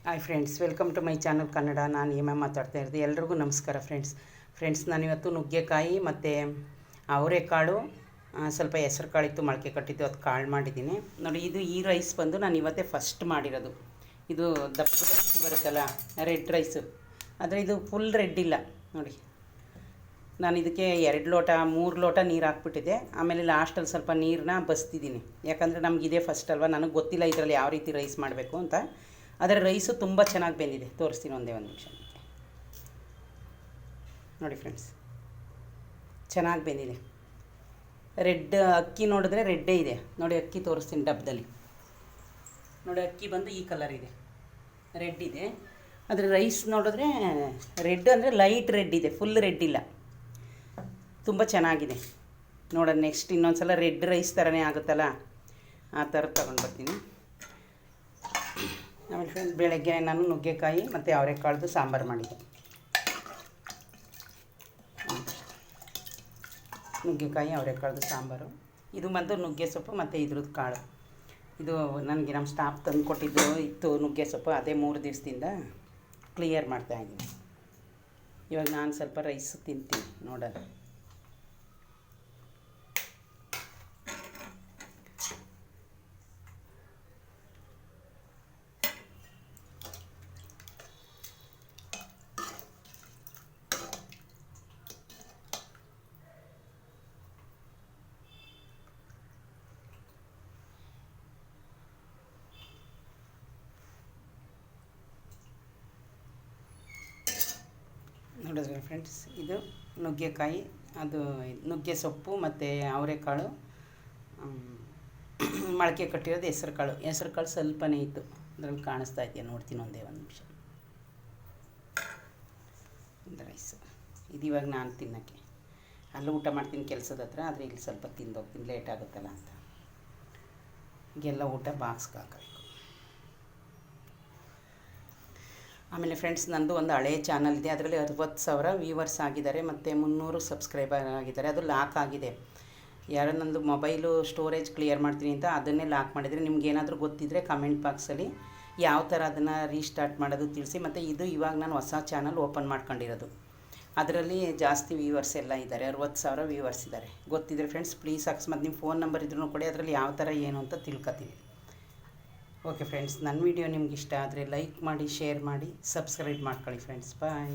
Hi friends, welcome to my channel Kannada. ನಾನು ಹೇಮಾ ಮಾತಾಡ್ತಾ ಇರೋದು. ಎಲ್ರಿಗೂ ನಮಸ್ಕಾರ ಫ್ರೆಂಡ್ಸ್. ನಾನಿವತ್ತು ನುಗ್ಗೆಕಾಯಿ ಮತ್ತು ಅವರೆಕಾಳು, ಸ್ವಲ್ಪ ಹೆಸರು ಕಾಳಿತ್ತು, ಮೊಳಕೆ ಕಟ್ಟಿದ್ದು, ಅದು ಕಾಳು ಮಾಡಿದ್ದೀನಿ ನೋಡಿ. ಈ ರೈಸ್ ಬಂದು ನಾನು ಇವತ್ತೇ ಫಸ್ಟ್ ಮಾಡಿರೋದು. ಇದು ದಪ್ಪದ ಅಕ್ಕಿ ಬರುತ್ತಲ್ಲ, ರೆಡ್ ರೈಸು, ಆದರೆ ಇದು ಫುಲ್ ರೆಡ್ ಇಲ್ಲ ನೋಡಿ. ನಾನು ಇದಕ್ಕೆ 2 ಲೋಟ 3 ಲೋಟ ನೀರು ಹಾಕ್ಬಿಟ್ಟಿದ್ದೆ. ಆಮೇಲೆ ಲಾಸ್ಟಲ್ಲಿ ಸ್ವಲ್ಪ ನೀರನ್ನ ಬಸ್ತಿದ್ದೀನಿ, ಯಾಕಂದರೆ ನಮಗಿದೆ ಫಸ್ಟ್ ಅಲ್ವಾ, ನನಗೆ ಗೊತ್ತಿಲ್ಲ ಇದರಲ್ಲಿ ಯಾವ ರೀತಿ ರೈಸ್ ಮಾಡಬೇಕು ಅಂತ. ಆದರೆ ರೈಸು ತುಂಬ ಚೆನ್ನಾಗಿ ಬೆಂದಿದೆ, ತೋರಿಸ್ತೀನಿ ಒಂದೇ ಒಂದು ನಿಮಿಷ ನೋಡಿ ಫ್ರೆಂಡ್ಸ್. ಚೆನ್ನಾಗಿ ಬೆಂದಿದೆ. ರೆಡ್ ಅಕ್ಕಿ ನೋಡಿದ್ರೆ ರೆಡ್ಡೇ ಇದೆ ನೋಡಿ. ಅಕ್ಕಿ ತೋರಿಸ್ತೀನಿ ಡಬ್ಬದಲ್ಲಿ ನೋಡಿ. ಅಕ್ಕಿ ಬಂದು ಈ ಕಲರ್ ಇದೆ, ರೆಡ್ ಇದೆ. ಆದರೆ ರೈಸ್ ನೋಡಿದ್ರೆ ರೆಡ್ ಅಂದರೆ ಲೈಟ್ ರೆಡ್ ಇದೆ, ಫುಲ್ ರೆಡ್ ಇಲ್ಲ. ತುಂಬ ಚೆನ್ನಾಗಿದೆ ನೋಡೋಣ. ನೆಕ್ಸ್ಟ್ ಇನ್ನೊಂದು ಸಲ ರೆಡ್ ರೈಸ್ ಥರನೇ ಆಗುತ್ತಲ್ಲ, ಆ ಥರ ತೊಗೊಂಡು ಬರ್ತೀನಿ. ಆಮೇಲೆ ಫ್ರೆಂಡ್ಸ್, ಬೆಳಗ್ಗೆ ನಾನು ನುಗ್ಗೆಕಾಯಿ ಮತ್ತು ಅವರೆಕಾಳ್ದು ಸಾಂಬಾರು ಮಾಡಿದ್ದೆ. ನುಗ್ಗೆಕಾಯಿ ಅವರೆಕಾಳ್ದು ಸಾಂಬಾರು. ಇದು ಬಂದು ನುಗ್ಗೆ ಸೊಪ್ಪು ಮತ್ತು ಇದ್ರದ್ದು ಕಾಳು. ಇದು ನನಗೆ ನಮ್ಮ ಸ್ಟಾಫ್ ತಂದು ಕೊಟ್ಟಿದ್ದು ಇತ್ತು ನುಗ್ಗೆ ಸೊಪ್ಪು, ಅದೇ 3 ದಿವಸದಿಂದ ಕ್ಲಿಯರ್ ಮಾಡ್ತಾಯಿದ್ದೀನಿ. ಇವಾಗ ನಾನು ಸ್ವಲ್ಪ ರೈಸ್ ತಿಂತೀನಿ ನೋಡೋಣ. ನೋಡಿದ್ರೆ ಫ್ರೆಂಡ್ಸ್, ಇದು ನುಗ್ಗೆಕಾಯಿ, ಅದು ನುಗ್ಗೆ ಸೊಪ್ಪು ಮತ್ತು ಅವರೆಕಾಳು, ಮೊಳಕೆ ಕಟ್ಟಿರೋದು ಹೆಸರು ಕಾಳು ಸ್ವಲ್ಪನೇ ಇತ್ತು, ಅದರಲ್ಲಿ ಕಾಣಿಸ್ತಾ ಇದೆಯಾ ನೋಡ್ತೀನಿ ಒಂದೇ ಒಂದು ನಿಮಿಷ. ಒಂದು ರೈಸು ಇದು ಇವಾಗ ನಾನು ತಿನ್ನೋಕ್ಕೆ ಅಲ್ಲೂ ಊಟ ಮಾಡ್ತೀನಿ ಕೆಲಸದ ಹತ್ರ, ಆದರೆ ಇಲ್ಲಿ ಸ್ವಲ್ಪ ತಿಂದೋಗ್ತೀನಿ, ಲೇಟ್ ಆಗುತ್ತಲ್ಲ ಅಂತ. ಈಗೆಲ್ಲ ಊಟ ಬಾಕ್ಸ್ಗೆ ಹಾಕಬೇಕು. ಆಮೇಲೆ ಫ್ರೆಂಡ್ಸ್, ನಂದು ಒಂದು ಹಳೆಯ ಚಾನಲ್ ಇದೆ, ಅದರಲ್ಲಿ 60,000 ವ್ಯೂವರ್ಸ್ ಆಗಿದ್ದಾರೆ ಮತ್ತು 300 ಸಬ್ಸ್ಕ್ರೈಬರ್ ಆಗಿದ್ದಾರೆ. ಅದು ಲಾಕ್ ಆಗಿದೆ. ಯಾರೋ ನಂದು ಮೊಬೈಲು ಸ್ಟೋರೇಜ್ ಕ್ಲಿಯರ್ ಮಾಡ್ತೀನಿ ಅಂತ ಅದನ್ನೇ ಲಾಕ್ ಮಾಡಿದರೆ, ನಿಮ್ಗೇನಾದರೂ ಗೊತ್ತಿದ್ದರೆ ಕಮೆಂಟ್ ಬಾಕ್ಸಲ್ಲಿ ಯಾವ ಥರ ಅದನ್ನು ರೀಸ್ಟಾರ್ಟ್ ಮಾಡೋದು ತಿಳಿಸಿ. ಮತ್ತು ಇದು ಇವಾಗ ನಾನು ಹೊಸ ಚಾನಲ್ ಓಪನ್ ಮಾಡ್ಕೊಂಡಿರೋದು, ಅದರಲ್ಲಿ ಜಾಸ್ತಿ ವ್ಯೂವರ್ಸ್ ಎಲ್ಲ ಇದ್ದಾರೆ, 60,000 ವ್ಯೂವರ್ಸ್ ಇದ್ದಾರೆ. ಗೊತ್ತಿದ್ದರೆ ಫ್ರೆಂಡ್ಸ್ ಪ್ಲೀಸ್ ಅಕಸ್ಮಾತ್ ನಿಮ್ಮ ಫೋನ್ ನಂಬರ್ ಇದ್ರೂ ಕೊಡಿ, ಅದರಲ್ಲಿ ಯಾವ ಥರ ಏನು ಅಂತ ತಿಳ್ಕೊತೀವಿ. ಓಕೆ ಫ್ರೆಂಡ್ಸ್, ನನ್ನ ವಿಡಿಯೋ ನಿಮ್ಗೆ ಇಷ್ಟ ಆದರೆ ಲೈಕ್ ಮಾಡಿ, ಶೇರ್ ಮಾಡಿ, ಸಬ್ಸ್ಕ್ರೈಬ್ ಮಾಡ್ಕೊಳ್ಳಿ ಫ್ರೆಂಡ್ಸ್. ಬಾಯ್.